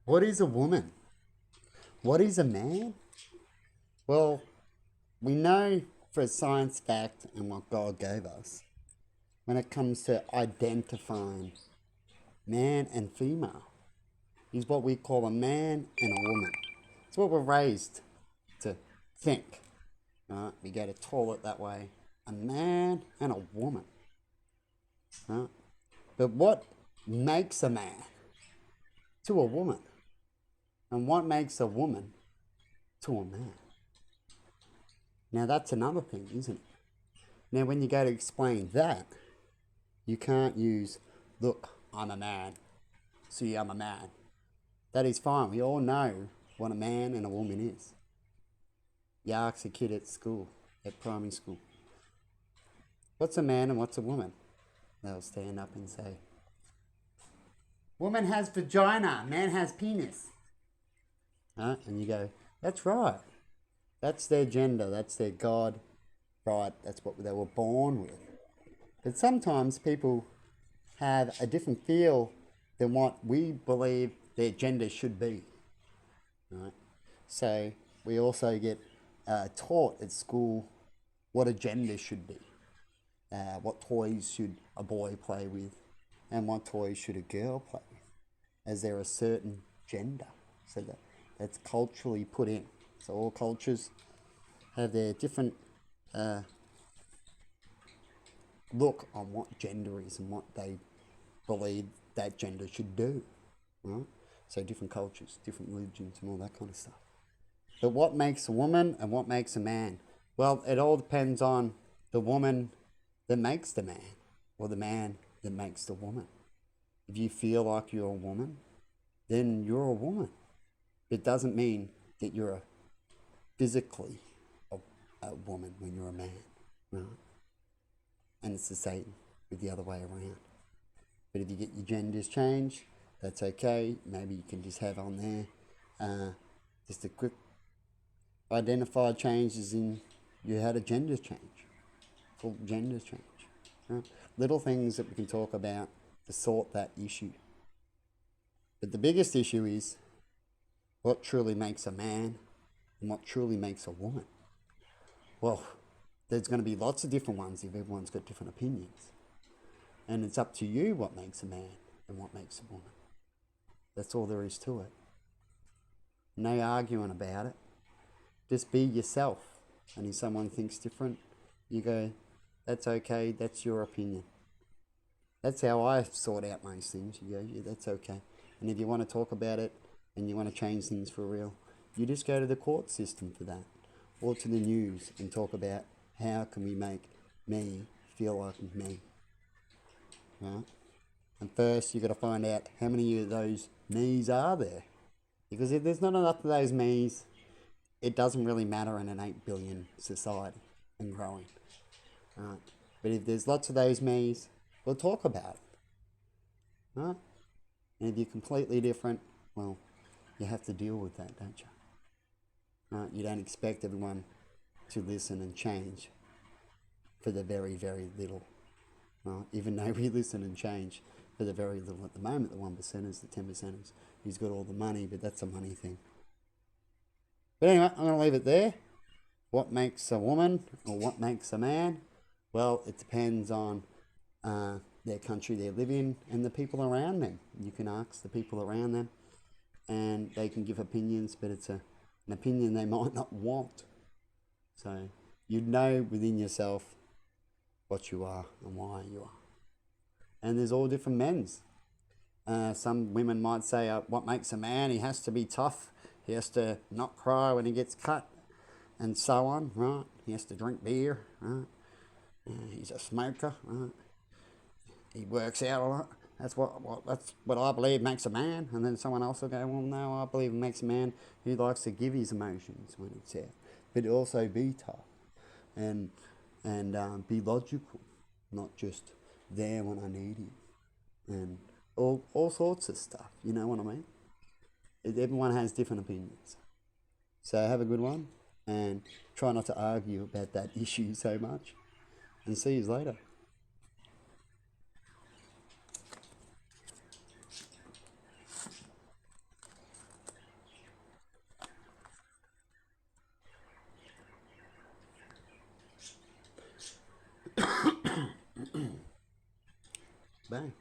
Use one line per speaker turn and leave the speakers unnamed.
What is a woman? What is a man? Well, we know for a science fact and what God gave us when it comes to identifying man and female is what we call a man and a woman. It's what we're raised to think. Right? We go to toilet that way. A man and a woman. Right? But what makes a man to a woman? And what makes a woman to a man? Now that's another thing, isn't it? Now when you go to explain that, you can't use, look, I'm a man. See, I'm a man. That is fine. We all know what a man and a woman is. You ask a kid at school, at primary school, what's a man and what's a woman? They'll stand up and say, woman has vagina, man has penis. And you go, that's right. That's their gender, that's their God, right, that's what they were born with. But sometimes people have a different feel than what we believe their gender should be. Right? So we also get taught at school what a gender should be. What toys should a boy play with and what toys should a girl play with. As they're a certain gender. So that's culturally put in. So all cultures have their different look on what gender is and what they believe that gender should do. Right? So different cultures, different religions and all that kind of stuff. But what makes a woman and what makes a man? Well, it all depends on the woman that makes the man or the man that makes the woman. If you feel like you're a woman, then you're a woman. It doesn't mean that you're physically a woman when you're a man, right? And it's the same with the other way around. But if you get your genders changed, that's okay. Maybe you can just have on there just a quick identified changes in you had a genders change, full genders change. Right? Little things that we can talk about to sort that issue. But the biggest issue is what truly makes a man and what truly makes a woman. Well, there's going to be lots of different ones if everyone's got different opinions. And it's up to you what makes a man and what makes a woman. That's all there is to it. No arguing about it. Just be yourself. And if someone thinks different, you go, that's okay, that's your opinion. That's how I sort out most things. You go, yeah, that's okay. And if you want to talk about it and you want to change things for real, you just go to the court system for that. Or to the news and talk about how can we make me feel like me. Right? And first you've got to find out how many of those me's are there. Because if there's not enough of those me's, it doesn't really matter in an 8 billion society and growing. Right? But if there's lots of those me's, we'll talk about it. Right? And if you're completely different, well, you have to deal with that, don't you? Right? You don't expect everyone to listen and change for the very, very little. Right? Even though we listen and change for the very little at the moment, the 1%ers, the 10%ers, who's got all the money, but that's a money thing. But anyway, I'm going to leave it there. What makes a woman or what makes a man? Well, it depends on their country they live in and the people around them. You can ask the people around them and they can give opinions, but it's an opinion they might not want. So you'd know within yourself what you are and why you are. And there's all different men's. Some women might say, what makes a man? He has to be tough. He has to not cry when he gets cut and so on, right? He has to drink beer, right? He's a smoker, right? He works out a lot. That's what I believe makes a man. And then someone else will go, well, no, I believe it makes a man who likes to give his emotions when it's out. But also be tough and be logical, not just there when I need him. And all sorts of stuff, you know what I mean? Everyone has different opinions. So have a good one and try not to argue about that issue so much. And see you later. Bang.